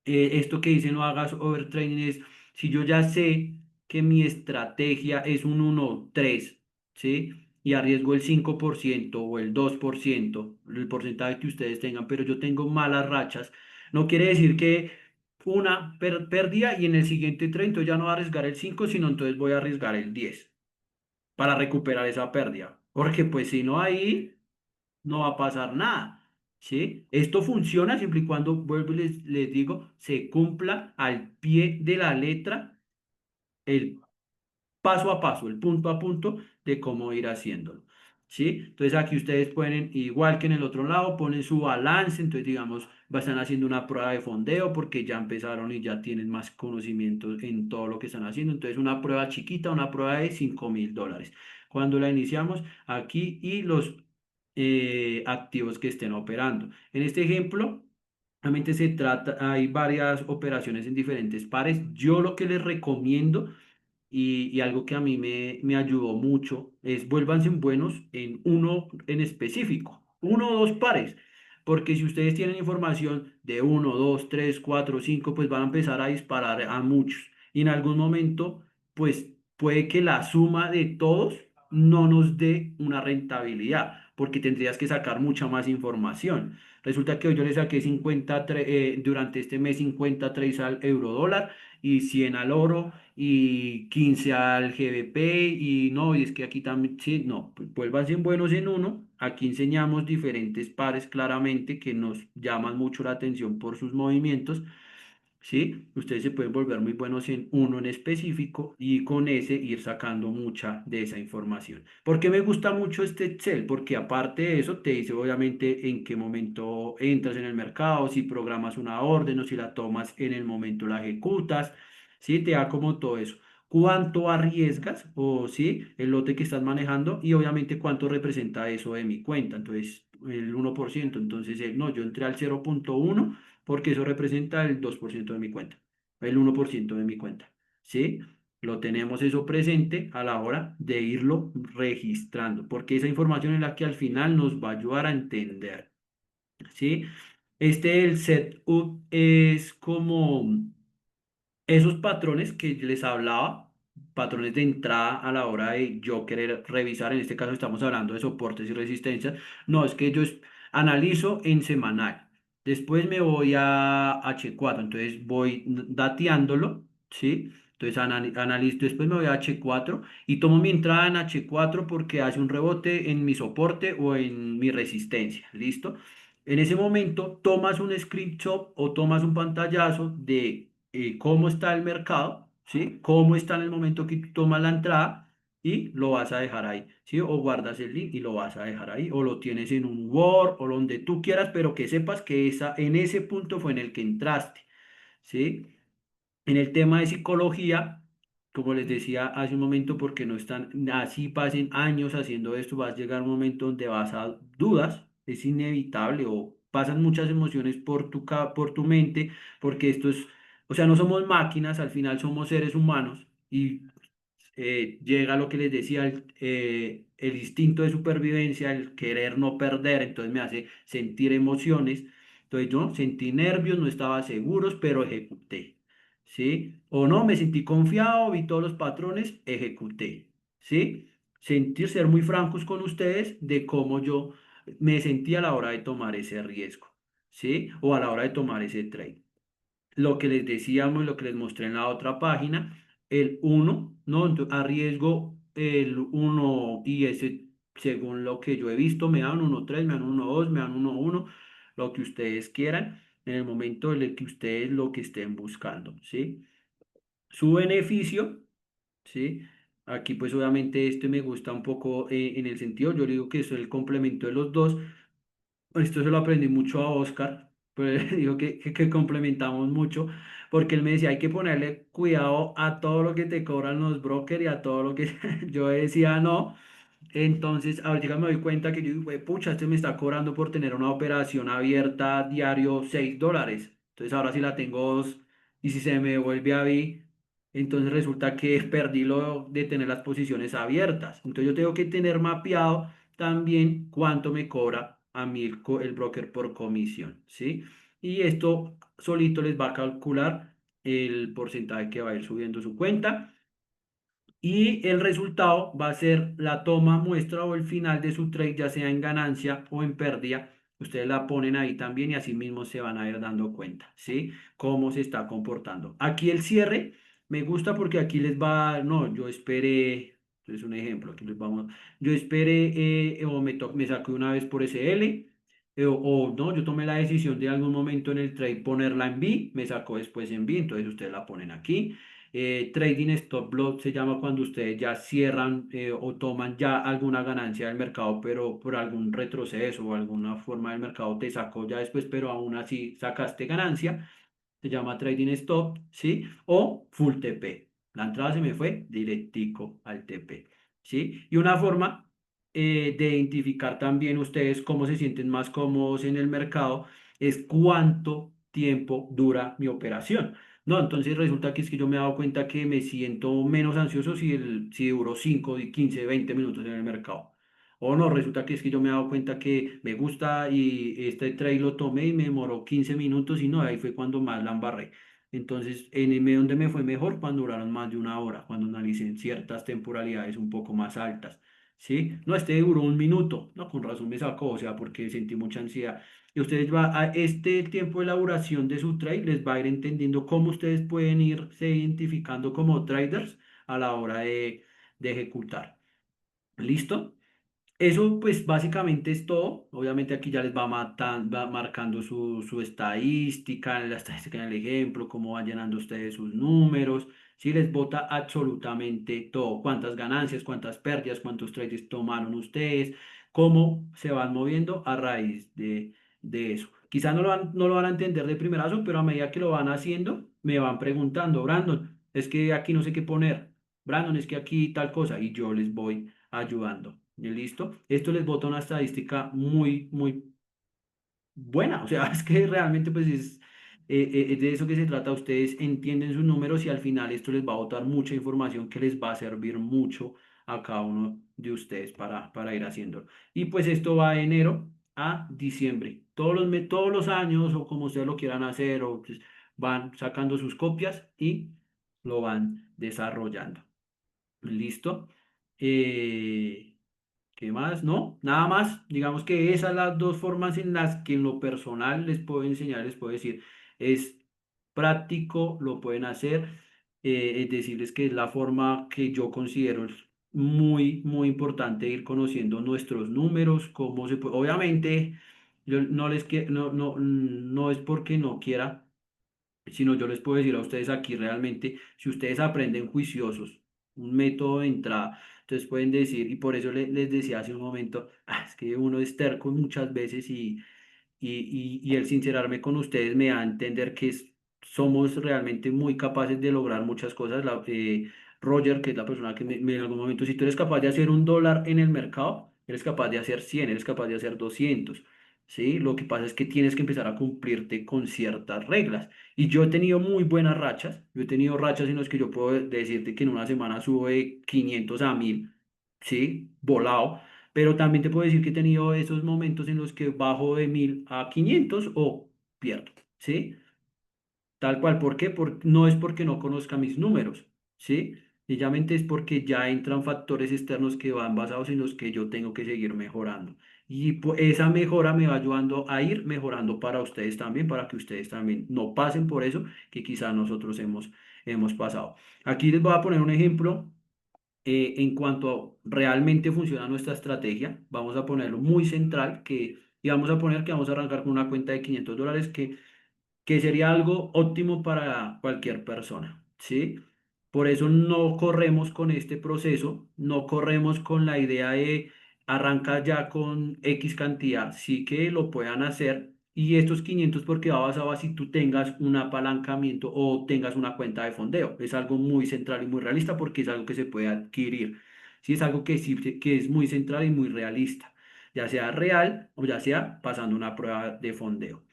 Esto que dice no hagas overtraining es, si yo ya sé que mi estrategia es un 1-3, ¿sí? Y arriesgo el 5% o el 2%, el porcentaje que ustedes tengan, pero yo tengo malas rachas, no quiere decir que una pérdida y en el siguiente trade entonces ya no voy a arriesgar el 5 sino entonces voy a arriesgar el 10 para recuperar esa pérdida. Porque pues si no ahí no va a pasar nada. ¿Sí? Esto funciona siempre y cuando, vuelvo y les digo, se cumpla al pie de la letra el paso a paso, el punto a punto de cómo ir haciéndolo. ¿Sí? Entonces aquí ustedes pueden, igual que en el otro lado, ponen su balance, entonces digamos, están haciendo una prueba de fondeo porque ya empezaron y ya tienen más conocimiento en todo lo que están haciendo. Entonces una prueba chiquita, una prueba de $5.000. Cuando la iniciamos aquí y los activos que estén operando. En este ejemplo, realmente se trata, hay varias operaciones en diferentes pares. Yo lo que les recomiendo y algo que a mí me ayudó mucho es vuélvanse buenos en uno en específico, uno o dos pares, porque si ustedes tienen información de uno, dos, tres, cuatro, cinco, pues van a empezar a disparar a muchos y en algún momento, pues puede que la suma de todos no nos dé una rentabilidad, porque tendrías que sacar mucha más información. Resulta que hoy yo le saqué durante este mes 50 trades al euro dólar y 100 al oro y 15 al GBP y no, y es que aquí también, sí, no, pues vuélvanse buenos en uno. Aquí enseñamos diferentes pares claramente que nos llaman mucho la atención por sus movimientos. ¿Sí? Ustedes se pueden volver muy buenos en uno en específico y con ese ir sacando mucha de esa información. ¿Por qué me gusta mucho este Excel? Porque aparte de eso te dice obviamente en qué momento entras en el mercado, si programas una orden o si la tomas en el momento la ejecutas, ¿sí? Te da como todo eso. ¿Cuánto arriesgas o sí el lote que estás manejando y obviamente cuánto representa eso de mi cuenta? Entonces, el 1%. Entonces, no, yo entré al 0,1 porque eso representa el 2% de mi cuenta, el 1% de mi cuenta, ¿sí? Lo tenemos eso presente a la hora de irlo registrando, porque esa información es la que al final nos va a ayudar a entender, ¿sí? El setup es como esos patrones que les hablaba, patrones de entrada a la hora de yo querer revisar, en este caso estamos hablando de soportes y resistencias, no, es que analizo en semanal, después me voy a H4, entonces voy dateándolo, ¿sí? Entonces analizo, después me voy a H4 y tomo mi entrada en H4 porque hace un rebote en mi soporte o en mi resistencia, ¿listo? En ese momento tomas un screenshot o tomas un pantallazo de cómo está el mercado, ¿sí? Cómo está en el momento que tú tomas la entrada y lo vas a dejar ahí, ¿sí? O guardas el link y lo vas a dejar ahí, o lo tienes en un Word o donde tú quieras, pero que sepas que en ese punto fue en el que entraste, ¿sí? En el tema de psicología, como les decía hace un momento, porque no están, así pasen años haciendo esto, vas a llegar a un momento donde vas a dudas, es inevitable, o pasan muchas emociones por tu mente, porque esto es, o sea, no somos máquinas, al final somos seres humanos, y llega lo que les decía, el instinto de supervivencia, el querer no perder, entonces me hace sentir emociones. Entonces yo sentí nervios, no estaba seguros, pero ejecuté. ¿Sí? O no, me sentí confiado, vi todos los patrones, ejecuté. ¿Sí? Sentir, ser muy francos con ustedes de cómo yo me sentí a la hora de tomar ese riesgo. ¿Sí? O a la hora de tomar ese trade lo que les decíamos, lo que les mostré en la otra página, el uno, ¿no? Entonces, arriesgo el uno y ese, según lo que yo he visto, me dan 1,3, me dan 1,2, me dan 1,1, lo que ustedes quieran. en el momento en el que ustedes lo que estén buscando, ¿sí? Su beneficio, ¿sí? Aquí pues obviamente este me gusta un poco en el sentido, yo le digo que es el complemento de los dos. Esto se lo aprendí mucho a Oscar, pues digo que complementamos mucho, porque él me decía, hay que ponerle cuidado a todo lo que te cobran los brokers y a todo lo que yo decía no. Entonces, ahorita me doy cuenta que yo digo, pucha, este me está cobrando por tener una operación abierta diario $6. Entonces, ahora sí la tengo dos, y si se me vuelve a vi, entonces resulta que perdí lo de tener las posiciones abiertas. Entonces, yo tengo que tener mapeado también cuánto me cobra a mí el broker por comisión, ¿sí? Y esto solito les va a calcular el porcentaje que va a ir subiendo su cuenta y el resultado va a ser la toma, muestra o el final de su trade, ya sea en ganancia o en pérdida. Ustedes la ponen ahí también y así mismo se van a ir dando cuenta, ¿sí? Cómo se está comportando. Aquí el cierre me gusta porque aquí les va, no, yo esperé, es un ejemplo, aquí les vamos, yo esperé o me saqué una vez por SL. O no, yo tomé la decisión de algún momento en el trade ponerla en B, me sacó después en B, entonces ustedes la ponen aquí. Trading stop loss se llama cuando ustedes ya cierran o toman ya alguna ganancia del mercado, pero por algún retroceso o alguna forma del mercado te sacó ya después, pero aún así sacaste ganancia, se llama trading stop, ¿sí? O full TP. La entrada se me fue directico al TP, ¿sí? Y una forma de identificar también ustedes cómo se sienten más cómodos en el mercado es cuánto tiempo dura mi operación. No, entonces resulta que es que yo me he dado cuenta que me siento menos ansioso si duró 5, 15, 20 minutos en el mercado. O no, resulta que es que yo me he dado cuenta que me gusta y este trade lo tomé y me demoró 15 minutos y no, ahí fue cuando más la embarré. Entonces, en el donde me fue mejor cuando duraron más de una hora, cuando analicé ciertas temporalidades un poco más altas. ¿Sí? No, este duró un minuto, no, con razón me sacó, o sea, porque sentí mucha ansiedad. Y ustedes va a este tiempo de elaboración de su trade, les va a ir entendiendo cómo ustedes pueden irse identificando como traders a la hora de ejecutar. ¿Listo? Eso pues básicamente es todo. Obviamente aquí ya les va marcando su estadística, la estadística en el ejemplo, cómo van llenando ustedes sus números. Si les bota absolutamente todo, cuántas ganancias, cuántas pérdidas, cuántos trades tomaron ustedes, cómo se van moviendo a raíz de eso. Quizás no lo van a entender de primerazo, pero a medida que lo van haciendo, me van preguntando, Brandon, es que aquí no sé qué poner. Brandon, es que aquí tal cosa, y yo les voy ayudando. ¿Y listo? Esto les bota una estadística muy, muy buena. O sea, es que realmente pues es de eso que se trata. Ustedes entienden sus números y al final esto les va a botar mucha información que les va a servir mucho a cada uno de ustedes para ir haciéndolo. Y pues esto va de enero a diciembre. Todos los años o como ustedes lo quieran hacer o pues, van sacando sus copias y lo van desarrollando. ¿Listo? Eh, ¿Qué más? No, nada más. Digamos que esas son las dos formas en las que en lo personal les puedo enseñar, les puedo decir, es práctico, lo pueden hacer, es decirles que es la forma que yo considero es muy, muy importante ir conociendo nuestros números, cómo se puede. Obviamente, yo no les no es porque no quiera sino yo les puedo decir a ustedes aquí realmente, si ustedes aprenden juiciosos, un método de entrada, entonces pueden decir, y por eso les decía hace un momento, es que uno es terco muchas veces y el sincerarme con ustedes me da a entender que somos realmente muy capaces de lograr muchas cosas. Roger, que es la persona que en algún momento, si tú eres capaz de hacer $1 en el mercado, eres capaz de hacer 100, eres capaz de hacer 200. ¿Sí? Lo que pasa es que tienes que empezar a cumplirte con ciertas reglas. Y yo he tenido muy buenas rachas. Yo he tenido rachas en las que yo puedo decirte que en una semana sube 500 a 1000, ¿sí? Volado. Pero también te puedo decir que he tenido esos momentos en los que bajo de 1000 a 500 o pierdo, ¿sí? Tal cual, ¿por qué? No es porque no conozca mis números, ¿sí? Sencillamente es porque ya entran factores externos que van basados en los que yo tengo que seguir mejorando. Y esa mejora me va ayudando a ir mejorando para ustedes también, para que ustedes también no pasen por eso que quizás nosotros hemos pasado. Aquí les voy a poner un ejemplo en cuanto a realmente funciona nuestra estrategia. Vamos a ponerlo muy central y vamos a poner que vamos a arrancar con una cuenta de $500 que que sería algo óptimo para cualquier persona, ¿sí? Por eso no corremos con este proceso, no corremos con la idea de arrancar ya con X cantidad, sí que lo puedan hacer. Y estos 500 porque va basado a si tú tengas un apalancamiento o tengas una cuenta de fondeo. Es algo muy central y muy realista porque es algo que se puede adquirir. Sí, es algo que, sí, que es muy central y muy realista, ya sea real o ya sea pasando una prueba de fondeo.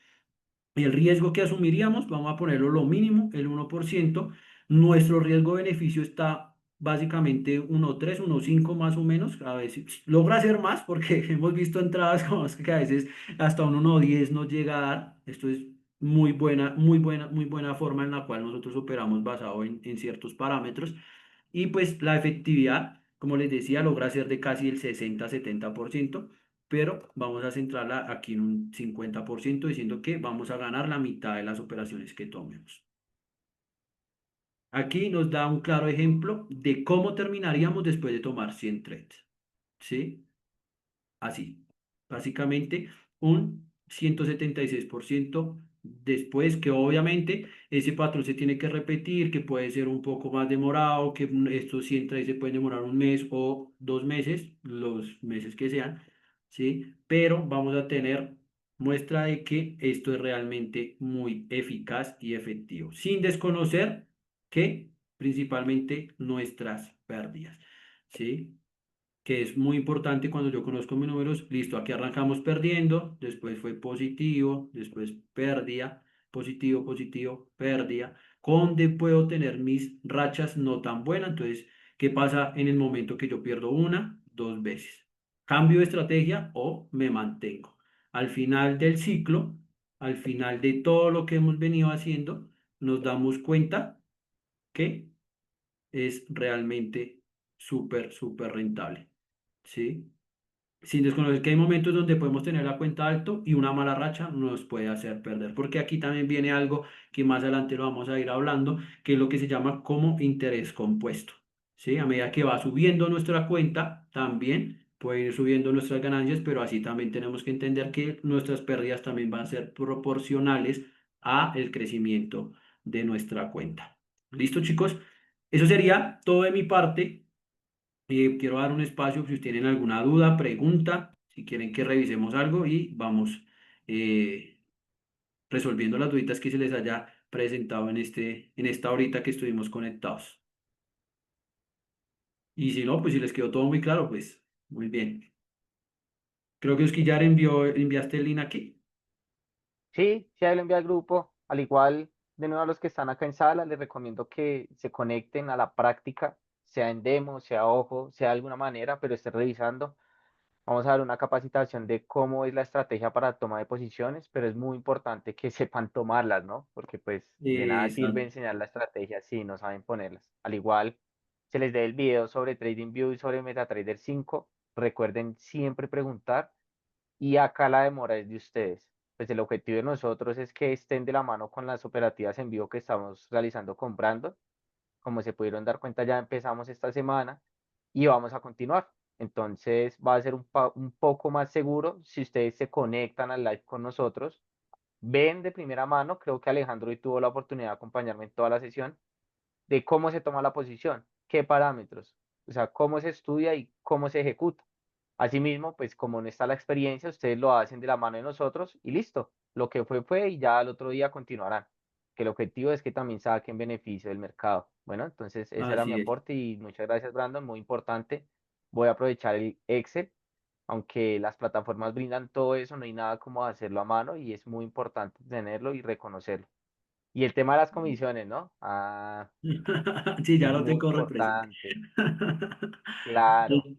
El riesgo que asumiríamos, vamos a ponerlo lo mínimo, el 1%. Nuestro riesgo-beneficio está básicamente 1,3, 1,5 más o menos. A veces logra ser más porque hemos visto entradas como que a veces hasta un 1,10 nos llega a dar. Esto es muy buena, muy buena, muy buena forma en la cual nosotros operamos basado en ciertos parámetros. Y pues la efectividad, como les decía, logra ser de casi el 60-70%, pero vamos a centrarla aquí en un 50% diciendo que vamos a ganar la mitad de las operaciones que tomemos. Aquí nos da un claro ejemplo de cómo terminaríamos después de tomar 100 trades. ¿Sí? Así, básicamente un 176% después, que obviamente ese patrón se tiene que repetir, que puede ser un poco más demorado, que estos 100 trades se pueden demorar un mes o 2 meses, los meses que sean, ¿sí? Pero vamos a tener muestra de que esto es realmente muy eficaz y efectivo, sin desconocer que principalmente nuestras pérdidas, ¿sí? Que es muy importante cuando yo conozco mis números, listo, aquí arrancamos perdiendo, después fue positivo, después pérdida, positivo, positivo, pérdida, donde puedo tener mis rachas no tan buenas, entonces, ¿qué pasa en el momento que yo pierdo una, dos veces? ¿Cambio de estrategia o me mantengo? Al final del ciclo, al final de todo lo que hemos venido haciendo, nos damos cuenta que es realmente súper, súper rentable. ¿Sí? Sin desconocer que hay momentos donde podemos tener la cuenta alto y una mala racha nos puede hacer perder, porque aquí también viene algo que más adelante lo vamos a ir hablando, que es lo que se llama como interés compuesto. ¿Sí? A medida que va subiendo nuestra cuenta, también puede ir subiendo nuestras ganancias, pero así también tenemos que entender que nuestras pérdidas también van a ser proporcionales a el crecimiento de nuestra cuenta. ¿Listo, chicos? Eso sería todo de mi parte. Quiero dar un espacio si tienen alguna duda, pregunta, si quieren que revisemos algo y vamos eh, resolviendo las duditas que se les haya presentado en esta horita que estuvimos conectados. Y si no, pues si les quedó todo muy claro, pues muy bien. Creo que Osquillar enviaste el link aquí. Sí, sí, ahí lo envía al grupo. Al igual, de nuevo a los que están acá en sala, les recomiendo que se conecten a la práctica, sea en demo, sea ojo, sea de alguna manera, pero estén revisando. Vamos a dar una capacitación de cómo es la estrategia para toma de posiciones, pero es muy importante que sepan tomarlas, ¿no? Porque pues de nada sirve Exacto. enseñar la estrategia si no saben ponerlas. Al igual, se les dé el video sobre TradingView y sobre MetaTrader 5. Recuerden siempre preguntar y acá la demora es de ustedes. Pues el objetivo de nosotros es que estén de la mano con las operativas en vivo que estamos realizando con Brandon. Como se pudieron dar cuenta, ya empezamos esta semana y vamos a continuar. Entonces va a ser un poco más seguro si ustedes se conectan al live con nosotros, ven de primera mano, creo que Alejandro hoy tuvo la oportunidad de acompañarme en toda la sesión, de cómo se toma la posición, qué parámetros, o sea, cómo se estudia y cómo se ejecuta. Asimismo, pues como no está la experiencia, ustedes lo hacen de la mano de nosotros y listo. Lo que fue y ya al otro día continuarán. Que el objetivo es que también saquen beneficio del mercado. Bueno, entonces ese era mi Así es. aporte y muchas gracias, Brandon. Muy importante. Voy a aprovechar el Excel, aunque las plataformas brindan todo eso, no hay nada como hacerlo a mano y es muy importante tenerlo y reconocerlo. Y el tema de las comisiones, ¿no? Ah, Sí, ya es lo muy tengo represente. importante. Claro, es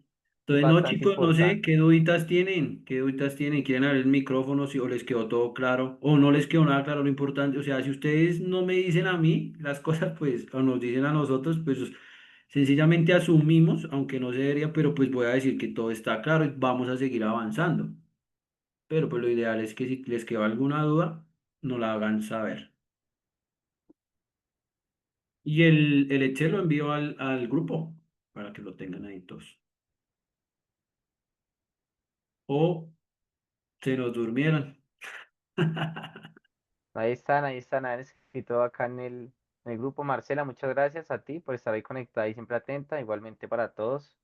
Entonces, no, bastante chicos, no sé importante. qué duditas tienen, qué duditas tienen, quieren abrir el micrófono, si o les quedó todo claro, o no les quedó nada claro, lo importante, o sea, si ustedes no me dicen a mí las cosas, pues, o nos dicen a nosotros, pues, sencillamente asumimos, aunque no se debería, pero pues voy a decir que todo está claro y vamos a seguir avanzando. Pero pues lo ideal es que si les quedó alguna duda, nos la hagan saber. Y el Excel lo envío al grupo para que lo tengan ahí todos. O se nos durmieron. ahí están, han escrito acá en el grupo. Marcela, muchas gracias a ti por estar ahí conectada y siempre atenta, igualmente para todos.